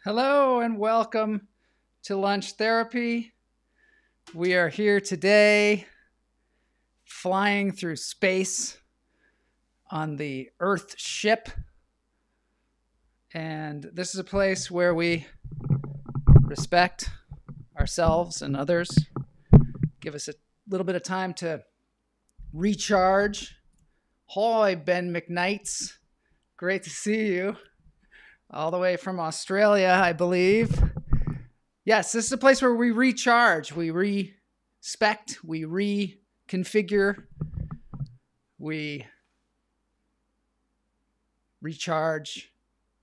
Hello and welcome to Lunch Therapy. We are here today flying through space on the Earth ship. And this is a place where we respect ourselves and others, give us a little bit of time to recharge. Hoy, Ben McKnights. Great to see you. All the way from Australia, I believe. Yes, this is a place where we recharge, we respect, we reconfigure, we recharge.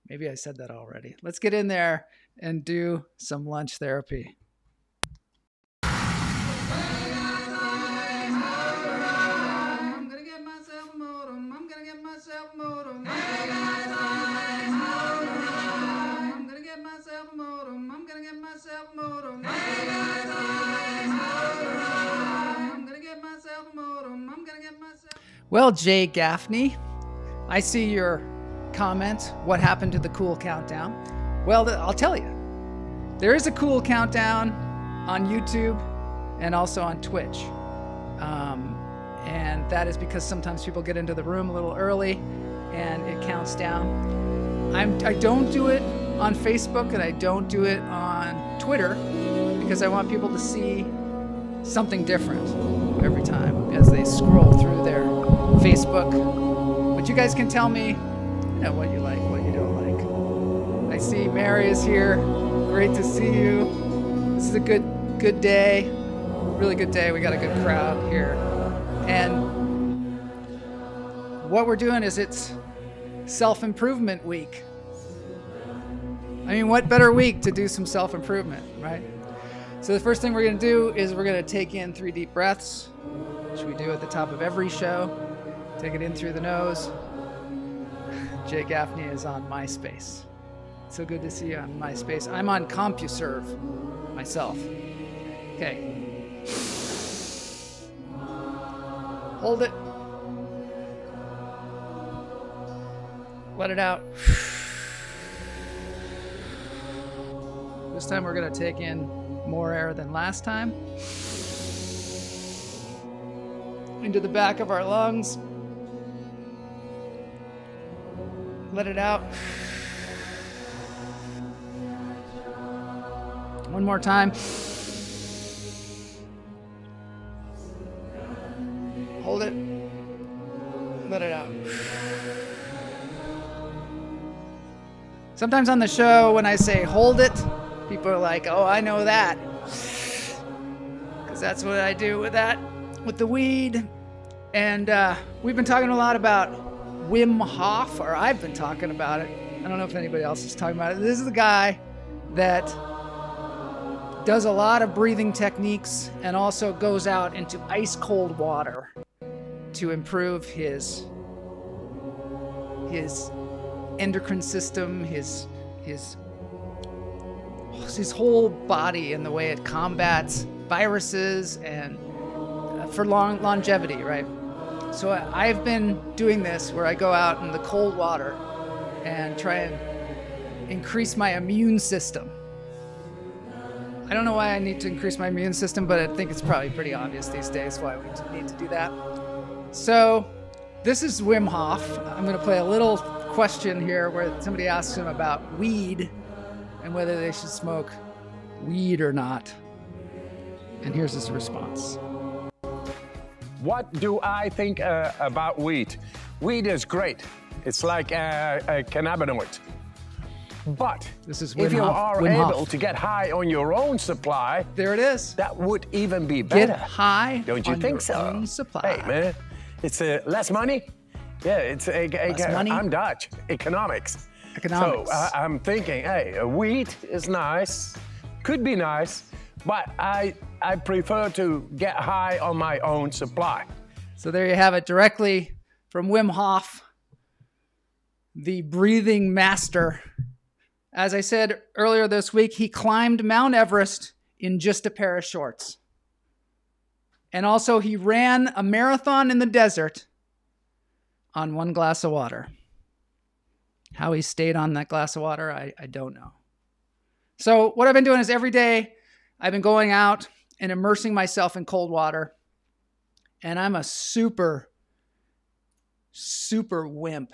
Maybe I said that already. Let's get in there and do some lunch therapy. I'm gonna get myself a modem. I'm gonna get myself a modem. Hey guys, I'm gonna get myself a modem. I'm gonna get myself a modem. Hey guys, I'm gonna get myself a modem. I'm gonna get myself. Well, Jay Gaffney, I see your comment. What happened to the cool countdown? Well, I'll tell you. There is a cool countdown on YouTube and also on Twitch. And that is because sometimes people get into the room a little early and it counts down. I don't do it on Facebook and I don't do it on Twitter because I want people to see something different every time as they scroll through their Facebook. But you guys can tell me, what you like, what you don't like. I see Mary is here. Great to see you. This is a good day. Really good day. We got a good crowd here. And what we're doing is it's self-improvement week. I mean, what better week to do some self-improvement, right? So the first thing we're going to do is we're going to take in 3 deep breaths, which we do at the top of every show. Take it in through the nose. Jay Gaffney is on MySpace. So good to see you on MySpace. I'm on CompuServe myself. Okay. Hold it. Let it out. This time we're going to take in more air than last time. Into the back of our lungs. Let it out. One more time. Hold it. Let it out. Sometimes on the show, when I say hold it, people are like, oh, I know that. Because that's what I do with that, with the weed. And we've been talking a lot about Wim Hof, or I've been talking about it. I don't know if anybody else is talking about it. This is the guy that does a lot of breathing techniques and also goes out into ice cold water to improve his endocrine system, his whole body and the way it combats viruses and for longevity, right? So I've been doing this where I go out in the cold water and try and increase my immune system. I don't know why I need to increase my immune system, but I think it's probably pretty obvious these days why we need to do that. So this is Wim Hof. I'm going to play a little question here where somebody asks him about weed and whether they should smoke weed or not. And here's his response. What do I think about weed? Weed is great. It's like a cannabinoid. But this is if you are able to get high on your own supply, there it is. That would even be better. Get high, don't you on think your so? Own supply. Hey man, it's less money. Yeah, it's less money. I'm Dutch. Economics. So I'm thinking, hey, wheat is nice, could be nice, but I prefer to get high on my own supply. So there you have it, directly from Wim Hof, the breathing master. As I said earlier this week, he climbed Mount Everest in just a pair of shorts. And also he ran a marathon in the desert on 1 glass of water. How he stayed on that glass of water, I don't know. So what I've been doing is every day I've been going out and immersing myself in cold water. And I'm a super, super wimp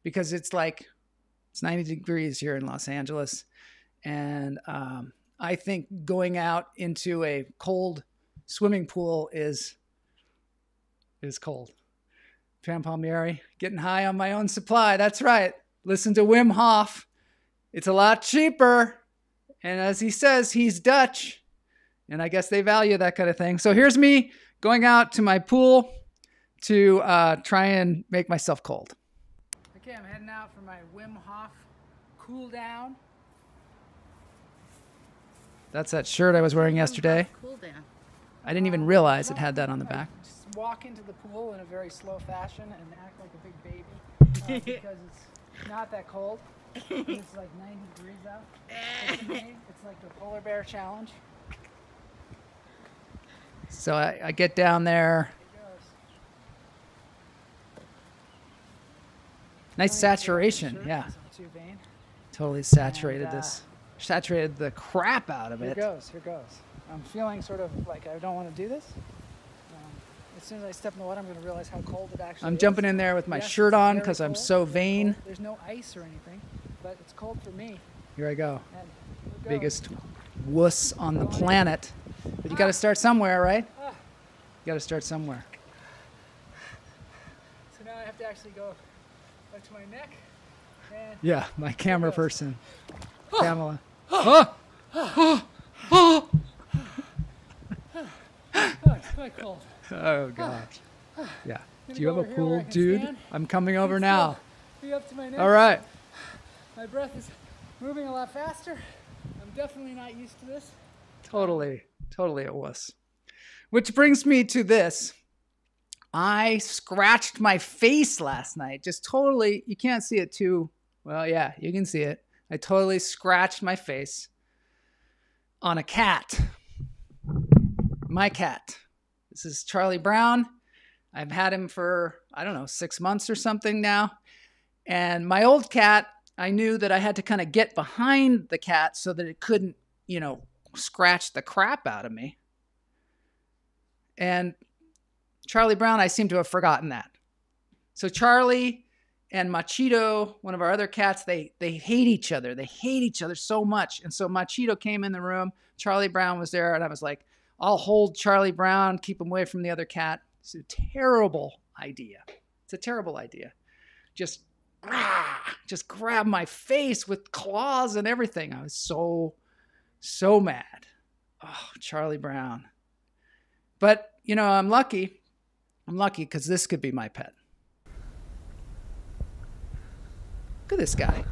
because it's 90 degrees here in Los Angeles. And I think going out into a cold swimming pool is cold. Pam Palmieri, getting high on my own supply. That's right. Listen to Wim Hof. It's a lot cheaper. And as he says, he's Dutch. And I guess they value that kind of thing. So here's me going out to my pool to try and make myself cold. Okay, I'm heading out for my Wim Hof cool down. That's that shirt I was wearing yesterday. Cool down. I didn't even realize it had that on the back. Just walk into the pool in a very slow fashion and act like a big baby because it's not that cold. It's like 90 degrees out. So to me, it's like the polar bear challenge. So I get down there. Nice saturation, yeah. Totally saturated this. Saturated the crap out of it. Here goes. I'm feeling sort of like I don't want to do this. As soon as I step in the water, I'm going to realize how cold it actually is. I'm jumping in there with my shirt on because I'm so vain. There's no ice or anything, but it's cold for me. Here I go. And here Biggest wuss on the planet. But you got to start somewhere, right? You got to start somewhere. So now I have to actually go up to my neck. And Yeah, my camera person, Pamela. oh, it's quite cold. Oh gosh. Yeah. Do you have a over here where I pool, can dude? stand. I'm coming over now. Be up to my neck. All right. My breath is moving a lot faster. I'm definitely not used to this. Totally a wuss. Which brings me to this. I scratched my face last night. Just totally, you can't see it too. Well, yeah, you can see it. I totally scratched my face on a cat. My cat. This is Charlie Brown. I've had him for, 6 months or something now. And my old cat, I knew that I had to kind of get behind the cat so that it couldn't, scratch the crap out of me. And Charlie Brown, I seem to have forgotten that. So Charlie and Machito, one of our other cats, they hate each other. They hate each other so much. And so Machito came in the room. Charlie Brown was there. And I was like, I'll hold Charlie Brown, keep him away from the other cat. It's a terrible idea. It's a terrible idea. Just grab my face with claws and everything. I was so mad. Oh, Charlie Brown. But, I'm lucky. I'm lucky because this could be my pet. Look at this guy.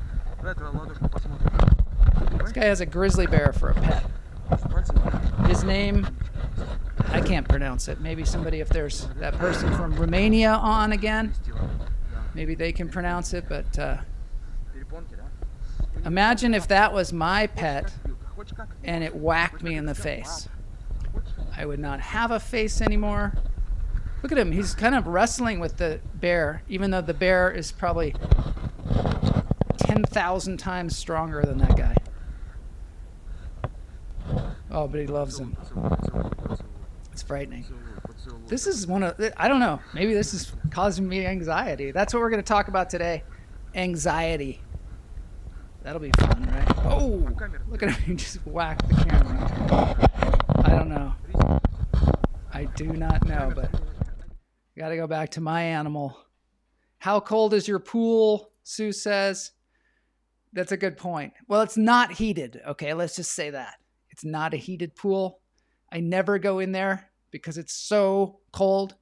This guy has a grizzly bear for a pet. His name, I can't pronounce it. Maybe somebody, if there's that person from Romania on again, maybe they can pronounce it. But imagine if that was my pet and it whacked me in the face. I would not have a face anymore. Look at him. He's kind of wrestling with the bear, even though the bear is probably 10,000 times stronger than that guy. Oh, but he loves him. It's frightening. This is I don't know. Maybe this is causing me anxiety. That's what we're going to talk about today. Anxiety. That'll be fun, right? Oh, look at him. He just whacked the camera. I don't know. I do not know, but got to go back to my animal. How cold is your pool? Sue says. That's a good point. Well, it's not heated. Okay, let's just say that. It's not a heated pool. I never go in there because it's so cold.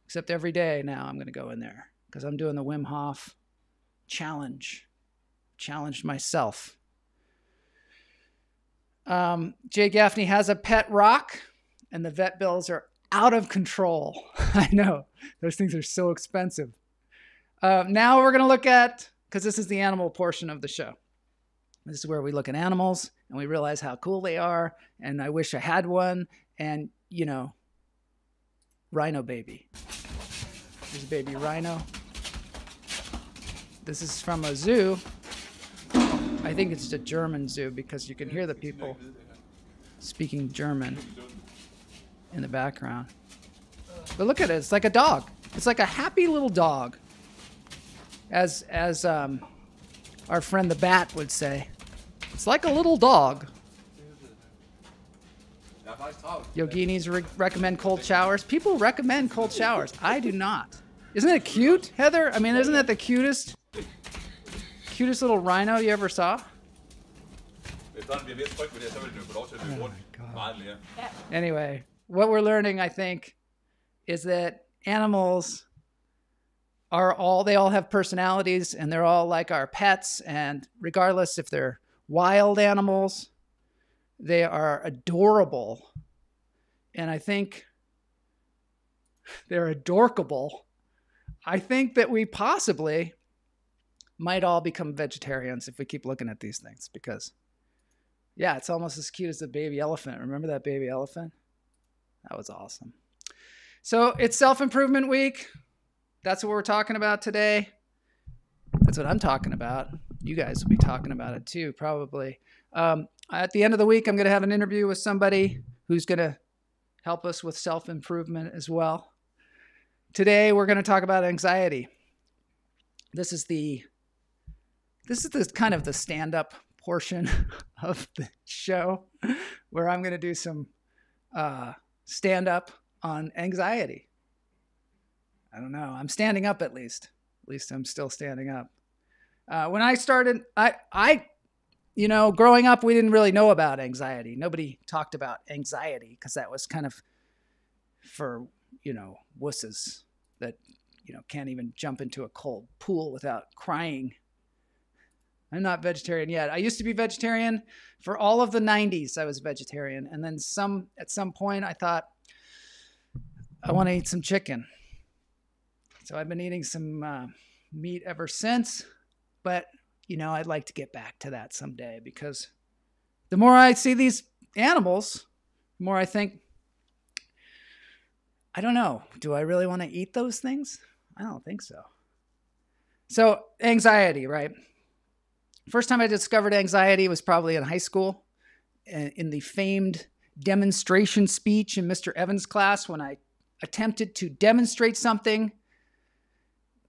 Except every day now I'm going to go in there because I'm doing the Wim Hof challenge. Challenged myself. Jay Gaffney has a pet rock, and the vet bills are out of control. I know. Those things are so expensive. Now we're going to look at, because this is the animal portion of the show. This is where we look at animals, and we realize how cool they are, and I wish I had one, and, rhino baby. There's a baby rhino. This is from a zoo. I think it's the German zoo because you can hear the people speaking German in the background. But look at it. It's like a dog. It's like a happy little dog. As our friend the bat would say. It's like a little dog. Yoginis recommend cold showers. People recommend cold showers. I do not. Isn't it cute, Heather? I mean, isn't that the cutest little rhino you ever saw? Anyway, what we're learning, I think, is that animals they all have personalities, and they're all like our pets, and regardless if they're wild animals, they are adorable. And I think they're adorkable. I think that we possibly might all become vegetarians if we keep looking at these things because, yeah, it's almost as cute as the baby elephant. Remember that baby elephant? That was awesome. So it's Self-Improvement Week. That's what we're talking about today. That's what I'm talking about. You guys will be talking about it too, probably. At the end of the week, I'm going to have an interview with somebody who's going to help us with self-improvement as well. Today, we're going to talk about anxiety. This is the kind of the stand-up portion of the show where I'm going to do some stand-up on anxiety. I don't know. I'm standing up at least. At least I'm still standing up. When I started, growing up, we didn't really know about anxiety. Nobody talked about anxiety because that was kind of for, wusses that, can't even jump into a cold pool without crying. I'm not vegetarian yet. I used to be vegetarian for all of the 90s. I was vegetarian. And then at some point I thought I want to eat some chicken. So I've been eating some meat ever since, but I'd like to get back to that someday because the more I see these animals, the more I think, I don't know, do I really want to eat those things? I don't think so. So anxiety, right? First time I discovered anxiety was probably in high school in the famed demonstration speech in Mr. Evans' class when I attempted to demonstrate something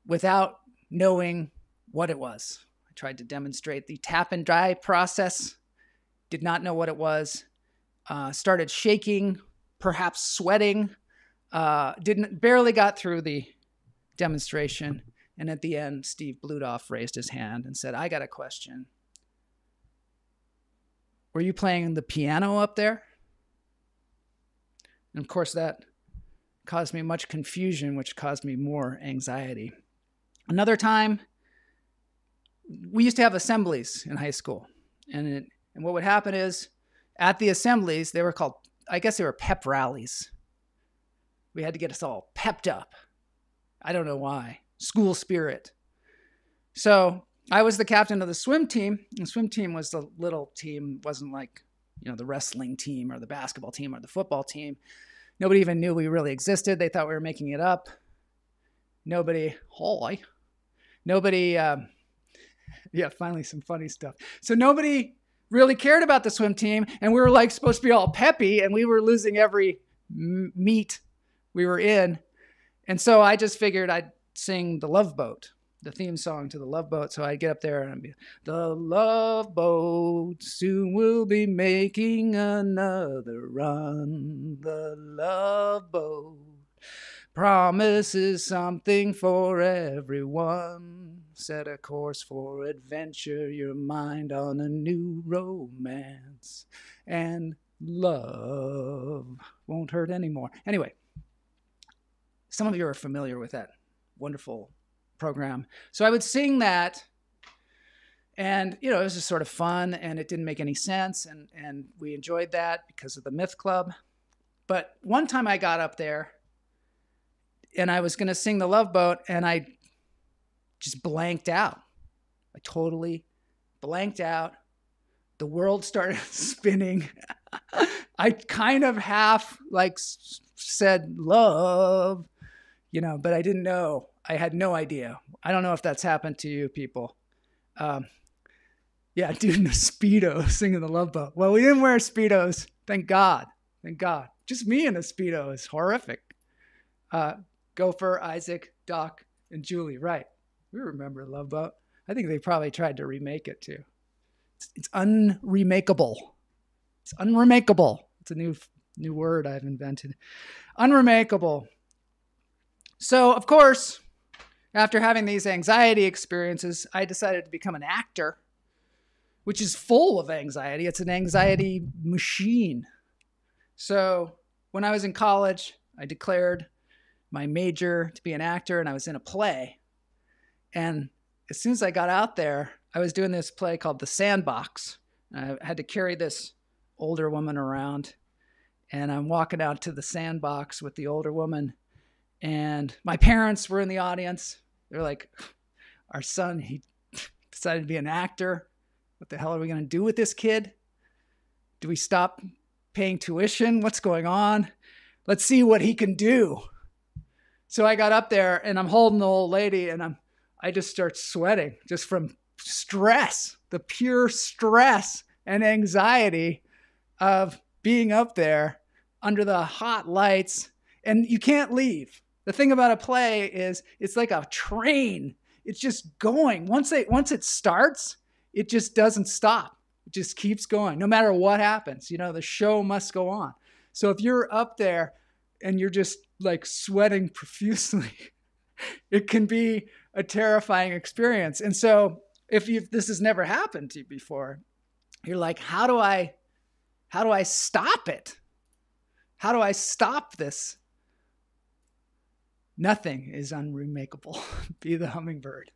without knowing what it was. I tried to demonstrate the tap and dry process, did not know what it was, started shaking, perhaps sweating, barely got through the demonstration. And at the end, Steve Blutoff raised his hand and said, I got a question. Were you playing the piano up there? And of course, that caused me much confusion, which caused me more anxiety. Another time, we used to have assemblies in high school. And what would happen is, at the assemblies, they were called, I guess they were pep rallies. We had to get us all pepped up. I don't know why. School spirit. So I was the captain of the swim team. The swim team was the little team. It wasn't like, the wrestling team or the basketball team or the football team. Nobody even knew we really existed. They thought we were making it up. Nobody, finally some funny stuff. So nobody really cared about the swim team. And we were supposed to be all peppy and we were losing every meet we were in. And so I just figured I'd sing The Love Boat, the theme song to The Love Boat. So I'd get up there and I'd be, the love boat soon will be making another run. The love boat promises something for everyone. Set a course for adventure, your mind on a new romance. And love won't hurt anymore. Anyway, some of you are familiar with that wonderful program. So I would sing that, and it was just sort of fun, and it didn't make any sense, and we enjoyed that because of the Myth Club. But one time I got up there, and I was going to sing The Love Boat, and I just blanked out. I totally blanked out. The world started spinning. I kind of half said love, but I didn't know. I had no idea. I don't know if that's happened to you people. Yeah, dude in a Speedo singing the Love Boat. Well, we didn't wear Speedos. Thank God. Thank God. Just me in a Speedo is horrific. Gopher, Isaac, Doc, and Julie. Right. We remember Love Boat. I think they probably tried to remake it too. It's unremakeable. It's unremakeable. It's a new word I've invented. Unremakeable. So, of course, after having these anxiety experiences, I decided to become an actor, which is full of anxiety. It's an anxiety machine. So when I was in college, I declared my major to be an actor, and I was in a play. And as soon as I got out there, I was doing this play called The Sandbox. I had to carry this older woman around, and I'm walking out to the sandbox with the older woman, and my parents were in the audience. They're like, our son, he decided to be an actor. What the hell are we going to do with this kid? Do we stop paying tuition? What's going on? Let's see what he can do. So I got up there and I'm holding the old lady, and I just start sweating just from stress, the pure stress and anxiety of being up there under the hot lights, and you can't leave. The thing about a play is it's like a train. It's just going. Once it starts, it just doesn't stop. It just keeps going no matter what happens. The show must go on. So if you're up there and you're just like sweating profusely, it can be a terrifying experience. And so if this has never happened to you before, you're like, how do I stop it? How do I stop this? Nothing is unremakeable. Be the hummingbird.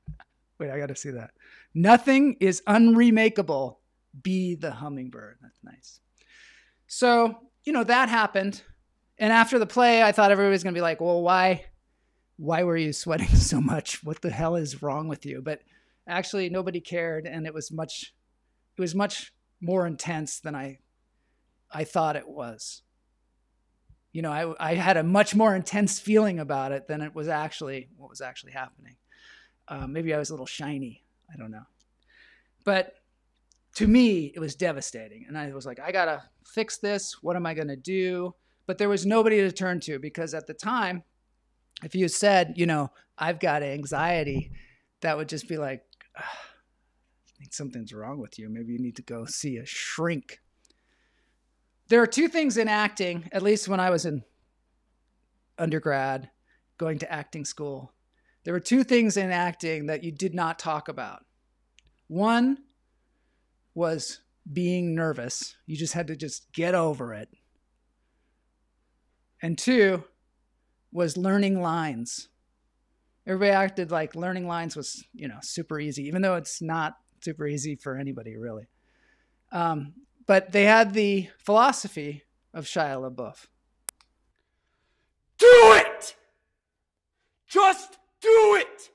Wait, I got to see that. Nothing is unremakeable. Be the hummingbird. That's nice. So, that happened. And after the play, I thought everybody was going to be like, well, why were you sweating so much? What the hell is wrong with you? But actually nobody cared. And it was much more intense than I thought it was. I had a much more intense feeling about it than what was actually happening. Maybe I was a little shiny. I don't know. But to me, it was devastating. And I was like, I got to fix this. What am I going to do? But there was nobody to turn to, because at the time, if you said, I've got anxiety, that would just be like, I think something's wrong with you. Maybe you need to go see a shrink. There are two things in acting, at least when I was in undergrad, going to acting school. There were two things in acting that you did not talk about. One was being nervous. You just had to get over it. And two was learning lines. Everybody acted like learning lines was, super easy, even though it's not super easy for anybody, really. But they had the philosophy of Shia LaBeouf. Do it! Just do it!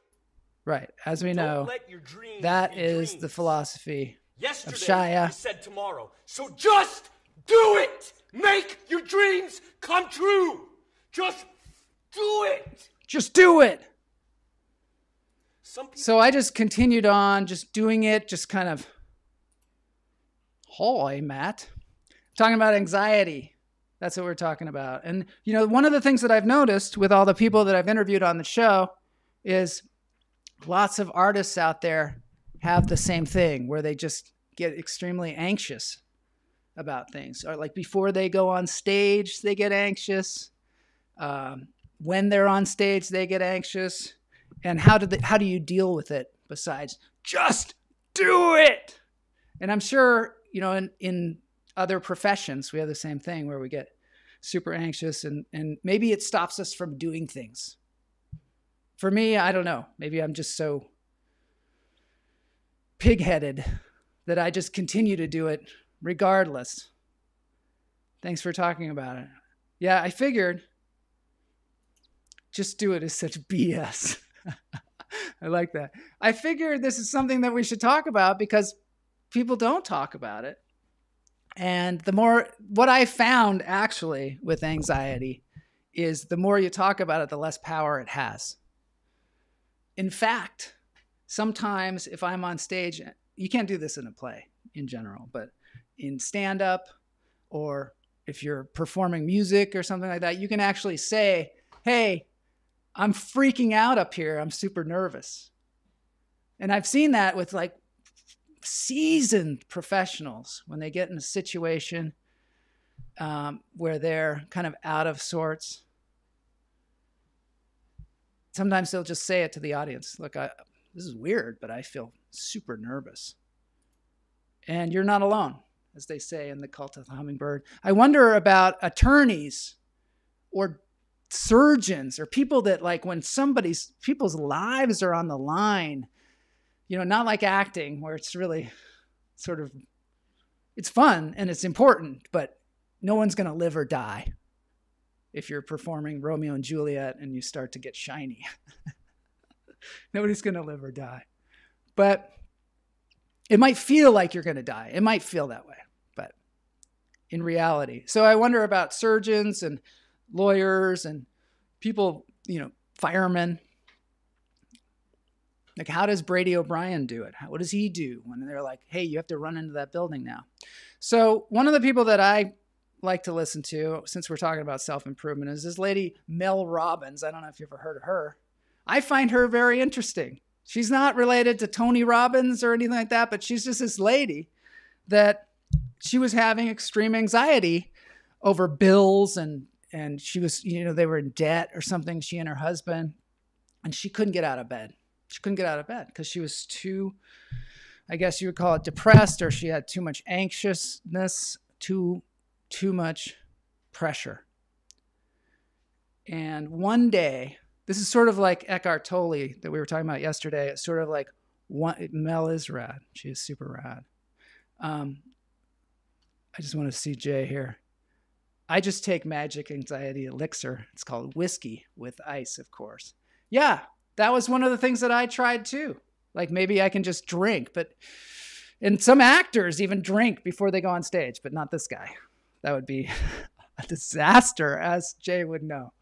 Right. As we know, let your dreams that be is dreams. the philosophy Yesterday, of Shia. you said tomorrow. So just do it! Make your dreams come true! Just do it! Just do it! Some people So I just continued on, just doing it, just kind of, holy, Matt. Talking about anxiety. That's what we're talking about. And, one of the things that I've noticed with all the people that I've interviewed on the show is lots of artists out there have the same thing, where they just get extremely anxious about things. Or like before they go on stage, they get anxious. When they're on stage, they get anxious. And how do you deal with it besides just do it? And I'm sure, in other professions, we have the same thing where we get super anxious and maybe it stops us from doing things. For me, I don't know. Maybe I'm just so pig-headed that I just continue to do it regardless. Thanks for talking about it. Yeah, I figured just do it is such BS. I like that. I figured this is something that we should talk about because people don't talk about it. And what I found actually with anxiety is the more you talk about it, the less power it has. In fact, sometimes if I'm on stage you can't do this in a play in general, but in stand-up, or if you're performing music or something like that, you can actually say, hey, I'm freaking out up here. I'm super nervous. And I've seen that with like seasoned professionals when they get in a situation where they're kind of out of sorts. Sometimes they'll just say it to the audience. Look, this is weird, but I feel super nervous. And you're not alone, as they say in the Cult of the Hummingbird. I wonder about attorneys or surgeons or people that, like, when people's lives are on the line, not like acting where it's really sort of, it's fun and it's important, but no one's going to live or die if you're performing Romeo and Juliet and you start to get shiny. Nobody's going to live or die. But it might feel like you're going to die. It might feel that way, but in reality. So I wonder about surgeons and lawyers and people, firemen. Like, how does Brady O'Brien do it? What does he do when they're like, hey, you have to run into that building now? So one of the people that I like to listen to, since we're talking about self-improvement, is this lady, Mel Robbins. I don't know if you've ever heard of her. I find her very interesting. She's not related to Tony Robbins or anything like that, but she's just this lady that she was having extreme anxiety over bills, and she was, they were in debt or something, she and her husband, and she couldn't get out of bed. She couldn't get out of bed because she was too, I guess you would call it depressed, or she had too much anxiousness, too much pressure. And one day, this is sort of like Eckhart Tolle that we were talking about yesterday. It's sort of like, Mel is rad. She is super rad. I just want to see Jay here. I just take magic anxiety elixir. It's called whiskey with ice, of course. Yeah, that was one of the things that I tried too. Like, maybe I can just drink, and some actors even drink before they go on stage, but not this guy. That would be a disaster, as Jay would know.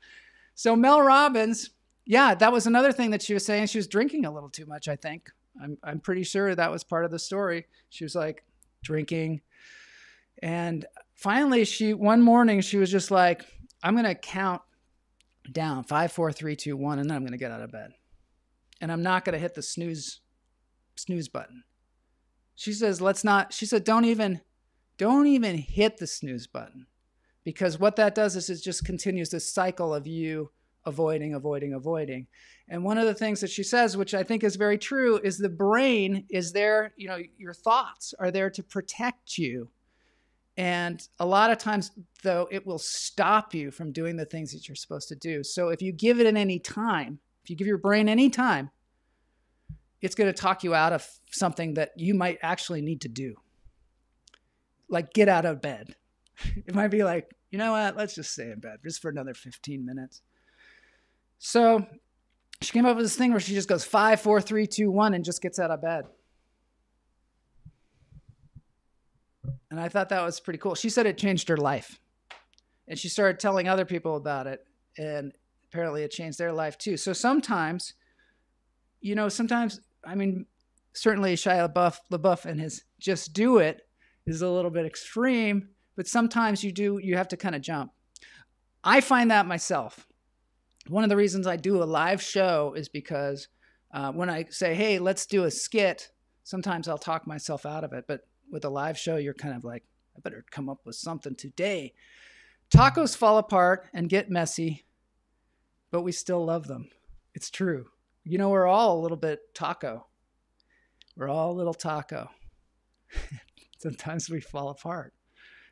So Mel Robbins, yeah, that was another thing that she was saying. She was drinking a little too much, I think. I'm pretty sure that was part of the story. She was like drinking. And finally, one morning, she was just like, I'm going to count down 5, 4, 3, 2, 1, and then I'm going to get out of bed. And I'm not going to hit the snooze button. She says, don't even hit the snooze button, because what that does is it just continues this cycle of you avoiding. And one of the things that she says, which I think is very true, is the brain is there, your thoughts are there to protect you. And a lot of times, though, it will stop you from doing the things that you're supposed to do. So if you give it any time, if you give your brain any time, it's going to talk you out of something that you might actually need to do. Like, get out of bed. It might be like, you know what, let's just stay in bed just for another 15 minutes. So she came up with this thing where she just goes 5, 4, 3, 2, 1 and just gets out of bed. And I thought that was pretty cool. She said it changed her life. And she started telling other people about it. And apparently it changed their life too. So sometimes, certainly Shia LaBeouf and his just do it is a little bit extreme, but sometimes you have to kind of jump. I find that myself. One of the reasons I do a live show is because when I say, hey, let's do a skit, sometimes I'll talk myself out of it. But with a live show, you're kind of like, I better come up with something today. Tacos fall apart and get messy, but we still love them. It's true. We're all a little bit taco. We're all a little taco. Sometimes we fall apart.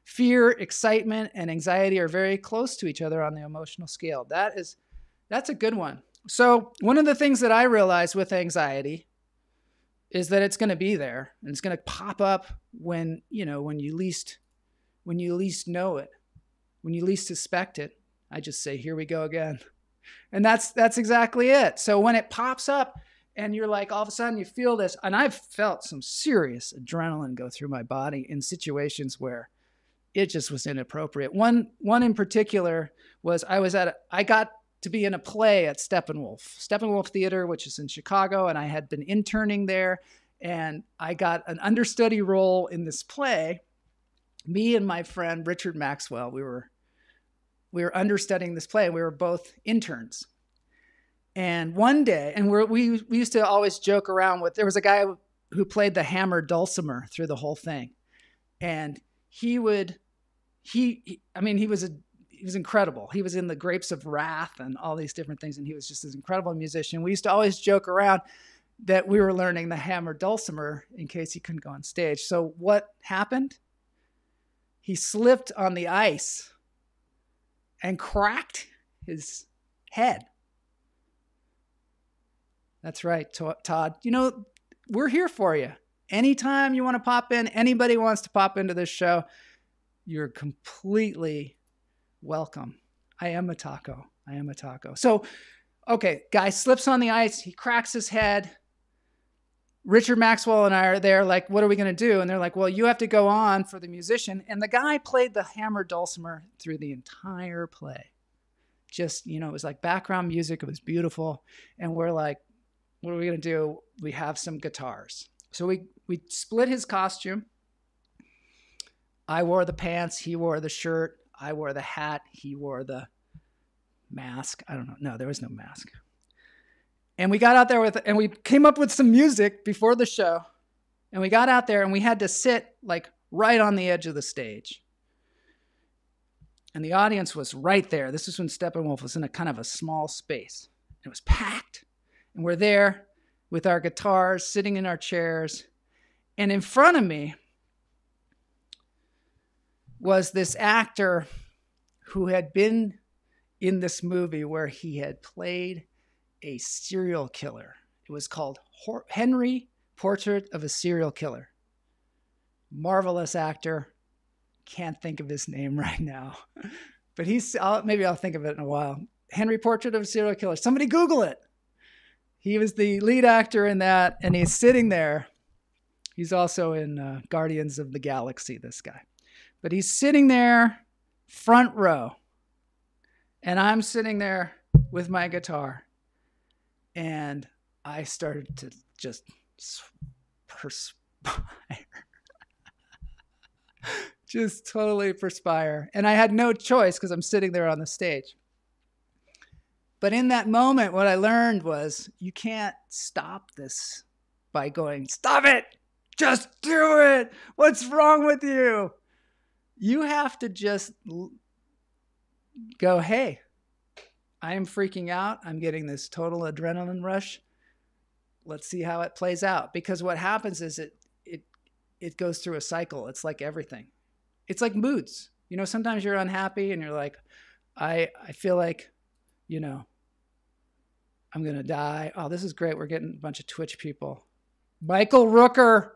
Fear, excitement, and anxiety are very close to each other on the emotional scale. That's a good one. So one of the things that I realized with anxiety is that it's going to be there, and it's going to pop up when you least know it, when you least suspect it. I just say, here we go again. And that's exactly it. So when it pops up and you're like, all of a sudden you feel this, and I've felt some serious adrenaline go through my body in situations where it just was inappropriate. One in particular was I got to be in a play at Steppenwolf Theater, which is in Chicago, and I had been interning there. And I got an understudy role in this play. Me and my friend Richard Maxwell, we were understudying this play. We were both interns. And one day, and we used to always joke around with, there was a guy who played the hammer dulcimer through the whole thing. And he was incredible. He was in the Grapes of Wrath and all these different things. And he was just this incredible musician. We used to always joke around that we were learning the hammer dulcimer in case he couldn't go on stage. So what happened? He slipped on the ice and cracked his head. That's right, Todd. You know, we're here for you. Anytime you want to pop in, anybody wants to pop into this show, you're completely welcome. I am a taco. So, okay, guy slips on the ice. He cracks his head. Richard Maxwell and I are there like, what are we going to do? And they're like, well, you have to go on for the musician. And the guy played the hammer dulcimer through the entire play. Just, you know, it was like background music. It was beautiful. And we're like, what are we going to do? We have some guitars. So we split his costume. I wore the pants. He wore the shirt. I wore the hat. He wore the mask. I don't know. No, there was no mask. And we got out there and we came up with some music before the show. And we got out there and we had to sit like right on the edge of the stage. And the audience was right there. This is when Steppenwolf was in a kind of a small space. It was packed. And we're there with our guitars, sitting in our chairs. And in front of me was this actor who had been in this movie where he had played a serial killer. It was called Henry, Portrait of a Serial Killer. Marvelous actor. Can't think of his name right now. But maybe I'll think of it in a while. Henry, Portrait of a Serial Killer. Somebody Google it. He was the lead actor in that, and he's sitting there. He's also in Guardians of the Galaxy, this guy. But he's sitting there, front row. And I'm sitting there with my guitar. And I started to just perspire. Just totally perspire. And I had no choice because I'm sitting there on the stage. But in that moment, what I learned was you can't stop this by going, stop it, just do it. What's wrong with you? You have to just go, hey, I am freaking out. I'm getting this total adrenaline rush. Let's see how it plays out. Because what happens is it goes through a cycle. It's like everything. It's like moods. You know, sometimes you're unhappy and you're like, I feel like, you know, I'm going to die. Oh, this is great. We're getting a bunch of Twitch people. Michael Rooker.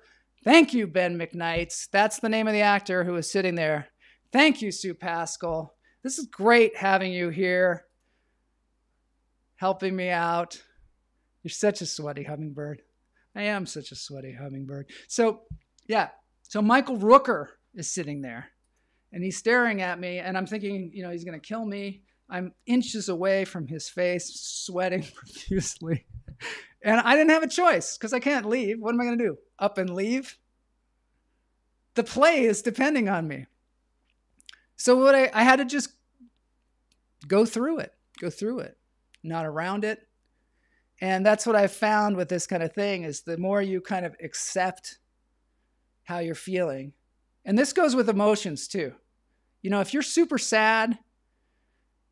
Thank you, Ben McKnights. That's the name of the actor who was sitting there. Thank you, Sue Pascal. This is great having you here, helping me out. You're such a sweaty hummingbird. I am such a sweaty hummingbird. So, yeah. So Michael Rooker is sitting there, and he's staring at me, and I'm thinking, you know, he's going to kill me. I'm inches away from his face, sweating profusely. And I didn't have a choice because I can't leave. What am I going to do? Up and leave? The play is depending on me. So what I had to just go through it, not around it. And that's what I found with this kind of thing is the more you kind of accept how you're feeling. And this goes with emotions too. You know, if you're super sad,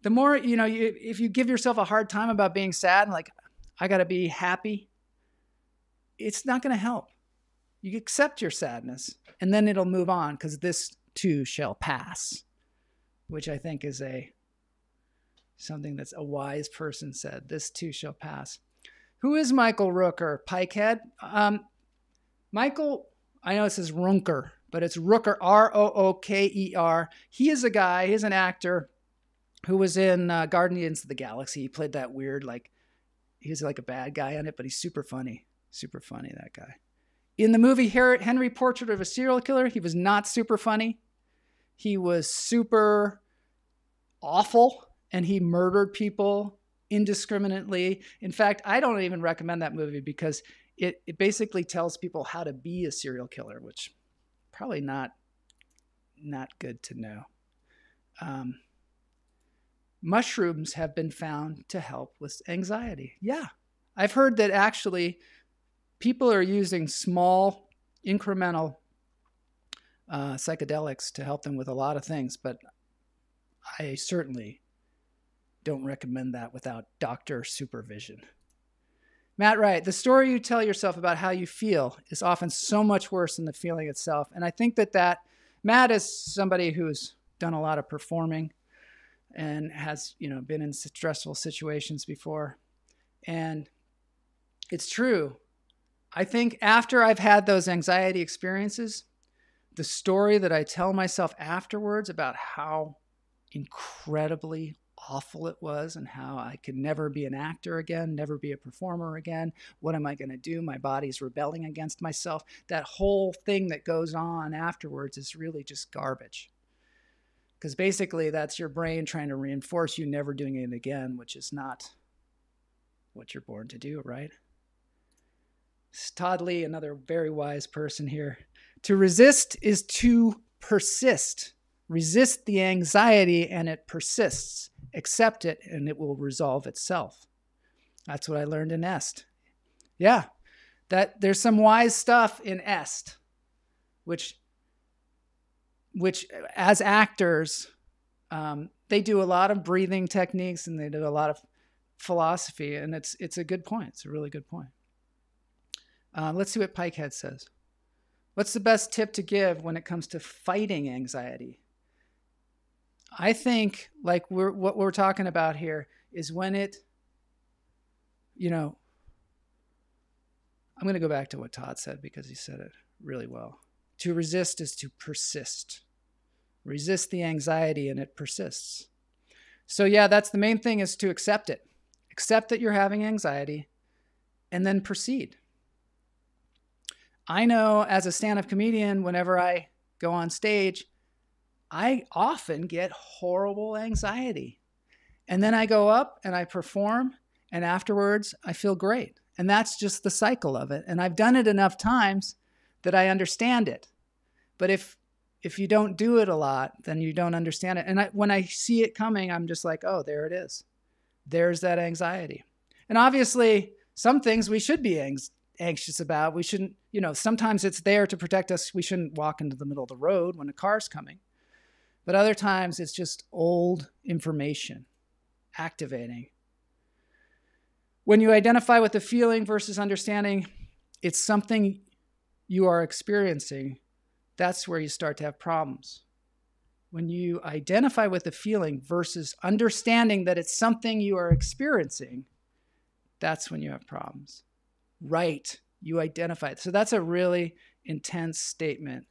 the more, you know, if you give yourself a hard time about being sad, like, I got to be happy, it's not going to help. You accept your sadness and then it'll move on because this too shall pass, which I think is something that's a wise person said. This too shall pass. Who is Michael Rooker? Pikehead? Michael, I know it says Runker, but it's Rooker, R-O-O-K-E-R. He is a guy, he's an actor who was in Guardians of the Galaxy. He played that weird, like, he's like a bad guy in it, but he's super funny. Super funny, that guy. In the movie Henry, Portrait of a Serial Killer, he was not super funny. He was super awful, and he murdered people indiscriminately. In fact, I don't even recommend that movie because it basically tells people how to be a serial killer, which probably not good to know. Mushrooms have been found to help with anxiety. Yeah. I've heard that actually people are using small incremental psychedelics to help them with a lot of things, but I certainly don't recommend that without doctor supervision. Matt Wright, the story you tell yourself about how you feel is often so much worse than the feeling itself. And I think that Matt is somebody who's done a lot of performing and has, been in stressful situations before. And it's true. I think after I've had those anxiety experiences, the story that I tell myself afterwards about how incredibly awful it was and how I could never be an actor again, never be a performer again. What am I going to do? My body's rebelling against myself. That whole thing that goes on afterwards is really just garbage. Because basically that's your brain trying to reinforce you never doing it again, which is not what you're born to do, right? Todd Lee, another very wise person here. To resist is to persist. Resist the anxiety and it persists. Accept it and it will resolve itself. That's what I learned in Est. Yeah, that there's some wise stuff in Est, which as actors, they do a lot of breathing techniques and they do a lot of philosophy, and it's a good point. It's a really good point. Let's see what Pikehead says. What's the best tip to give when it comes to fighting anxiety? I think like what we're talking about here is when it, I'm going to go back to what Todd said because he said it really well. To resist is to persist. Resist the anxiety and it persists. So yeah, that's the main thing, is to accept it. Accept that you're having anxiety and then proceed. I know as a stand-up comedian, whenever I go on stage, I often get horrible anxiety. And then I go up and I perform, and afterwards I feel great. And that's just the cycle of it. And I've done it enough times that I understand it. But if you don't do it a lot, then you don't understand it. And when I see it coming, I'm just like, oh, there it is. There's that anxiety. And obviously, some things we should be anxious about. We shouldn't, sometimes it's there to protect us. We shouldn't walk into the middle of the road when a car's coming. But other times it's just old information activating. When you identify with the feeling versus understanding it's something you are experiencing, that's where you start to have problems. When you identify with the feeling versus understanding that it's something you are experiencing, that's when you have problems. Right, you identify it. So that's a really intense statement.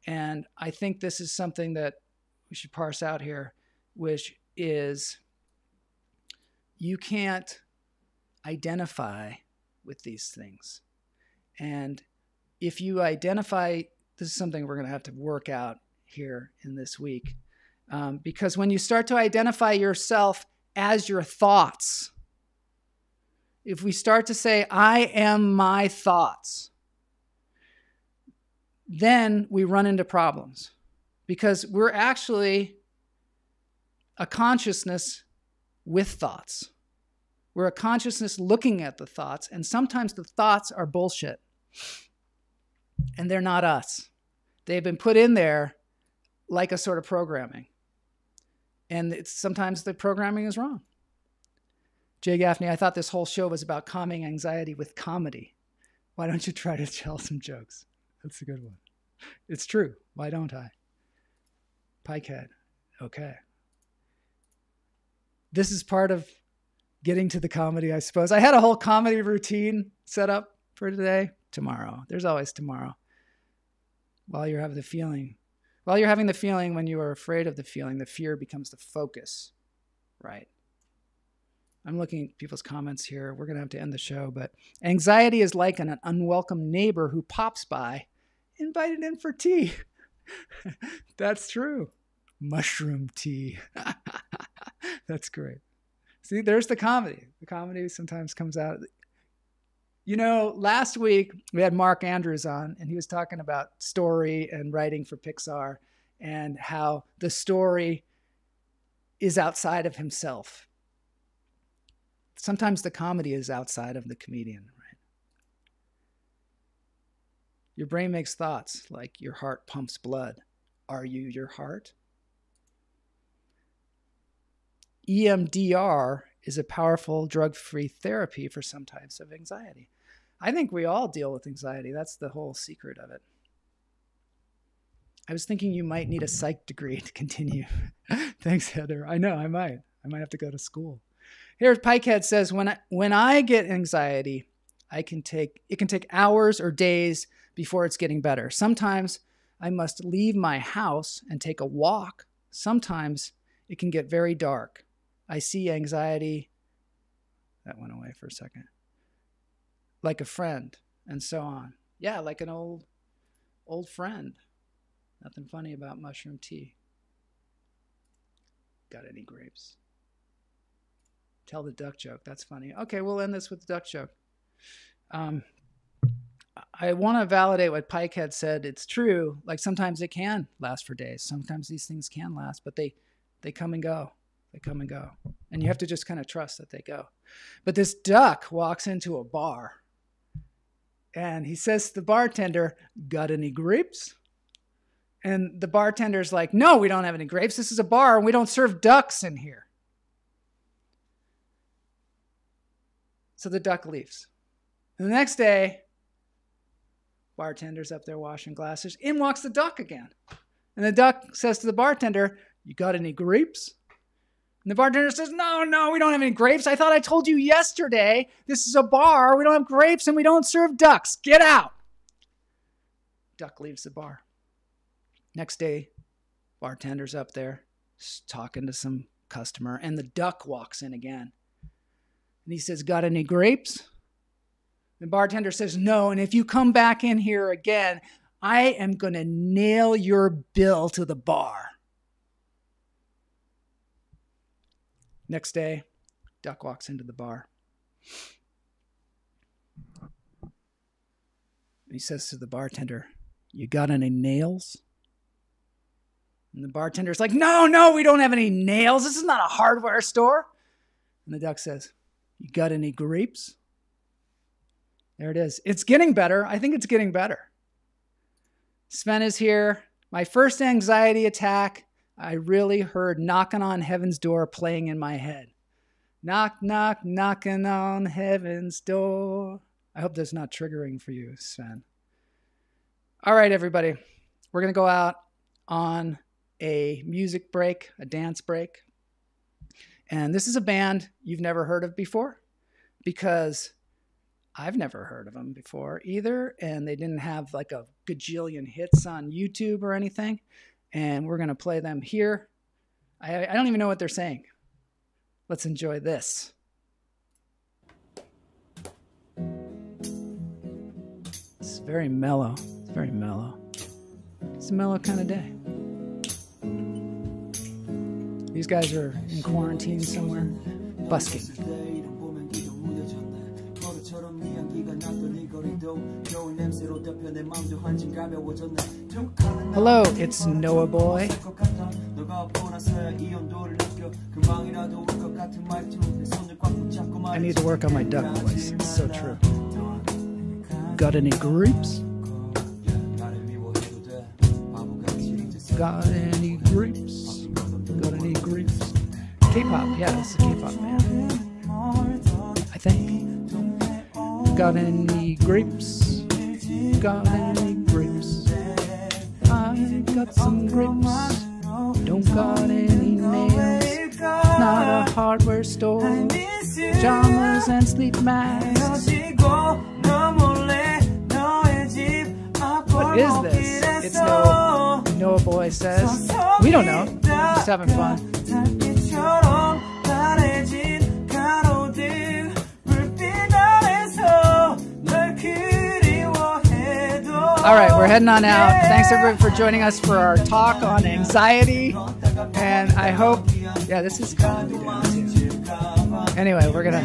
And I think this is something that we should parse out here, which is you can't identify with these things. And if you identify, this is something we're going to have to work out here in this week, because when you start to identify yourself as your thoughts, if we start to say, I am my thoughts, then we run into problems. Because we're actually a consciousness with thoughts. We're a consciousness looking at the thoughts, and sometimes the thoughts are bullshit. And they're not us. They've been put in there like a sort of programming. And sometimes the programming is wrong. Jay Gaffney, I thought this whole show was about calming anxiety with comedy. Why don't you try to tell some jokes? That's a good one. It's true. Why don't I? Pikehead. Okay. This is part of getting to the comedy, I suppose. I had a whole comedy routine set up for today. Tomorrow. There's always tomorrow. While you're having the feeling, when you are afraid of the feeling, the fear becomes the focus. Right. I'm looking at people's comments here. We're going to have to end the show, but anxiety is like an unwelcome neighbor who pops by, invited in for tea. That's true. Mushroom tea. That's great. See, there's the comedy. The comedy sometimes comes out. You know, last week we had Mark Andrews on, and he was talking about story and writing for Pixar and how the story is outside of himself. Sometimes the comedy is outside of the comedian, right? Your brain makes thoughts like your heart pumps blood. Are you your heart? EMDR is a powerful drug-free therapy for some types of anxiety. I think we all deal with anxiety. That's the whole secret of it. I was thinking you might need a psych degree to continue. Thanks, Heather. I know, I might have to go to school. Here's Pikehead says, when I get anxiety, it can take hours or days before it's getting better. Sometimes I must leave my house and take a walk. Sometimes it can get very dark. I see anxiety, that went away for a second, like a friend, and so on. Yeah, like an old friend. Nothing funny about mushroom tea. Got any grapes? Tell the duck joke. That's funny. Okay, we'll end this with the duck joke. I want to validate what Pikehead said. It's true. Like sometimes it can last for days. Sometimes these things can last, but they come and go. They come and go. And you have to just kind of trust that they go. But this duck walks into a bar and he says to the bartender, "Got any grapes?" And the bartender's like, "No, we don't have any grapes. This is a bar and we don't serve ducks in here." So the duck leaves. And the next day, bartender's up there washing glasses. In walks the duck again. And the duck says to the bartender, "You got any grapes?" And the bartender says, No, we don't have any grapes. I thought I told you yesterday this is a bar. We don't have grapes and we don't serve ducks. Get out. Duck leaves the bar. Next day, bartender's up there talking to some customer, and the duck walks in again. And he says, "Got any grapes?" The bartender says, "No, and if you come back in here again, I am going to nail your bill to the bar." Next day, duck walks into the bar. He says to the bartender, "You got any nails?" And the bartender's like, No, we don't have any nails. This is not a hardware store." And the duck says, "You got any grapes?" There it is. It's getting better. I think it's getting better. Sven is here. My first anxiety attack, I really heard Knocking on Heaven's Door playing in my head. Knock, knock, knocking on heaven's door. I hope that's not triggering for you, Sven. All right, everybody. We're going to go out on a music break, a dance break. And this is a band you've never heard of before, because I've never heard of them before either. And they didn't have like a gajillion hits on YouTube or anything. And we're going to play them here. I don't even know what they're saying. Let's enjoy this. It's very mellow. It's very mellow. It's a mellow kind of day. These guys are in quarantine somewhere, busking. Hello, it's Noah Boy. I need to work on my duck voice. It's so true. Got any grapes? Got any grapes? Got any grapes? K-pop, yeah, this is a K-pop band. I think. Got any grapes? Got any grapes? I got some grapes. Don't got any nails. Not a hardware store. Pajamas and sleep masks. What is this? It's Noah Boy says. We don't know. Just having fun. All right, we're heading on out. Thanks everybody for joining us for our talk on anxiety. And I hope, yeah, this is comedy dance. Anyway, we're gonna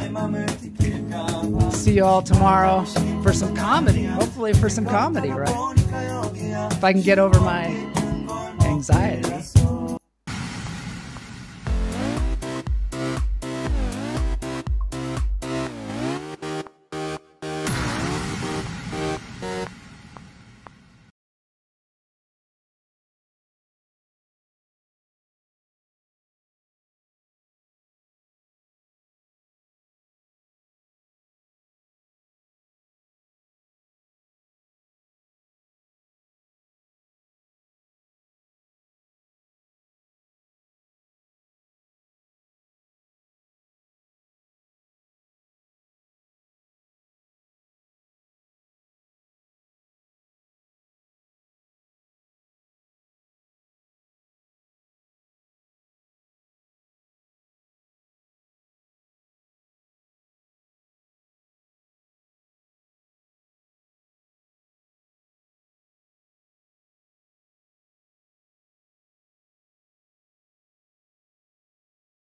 See you all tomorrow for some comedy. Hopefully for some comedy, right? If I can get over my anxiety.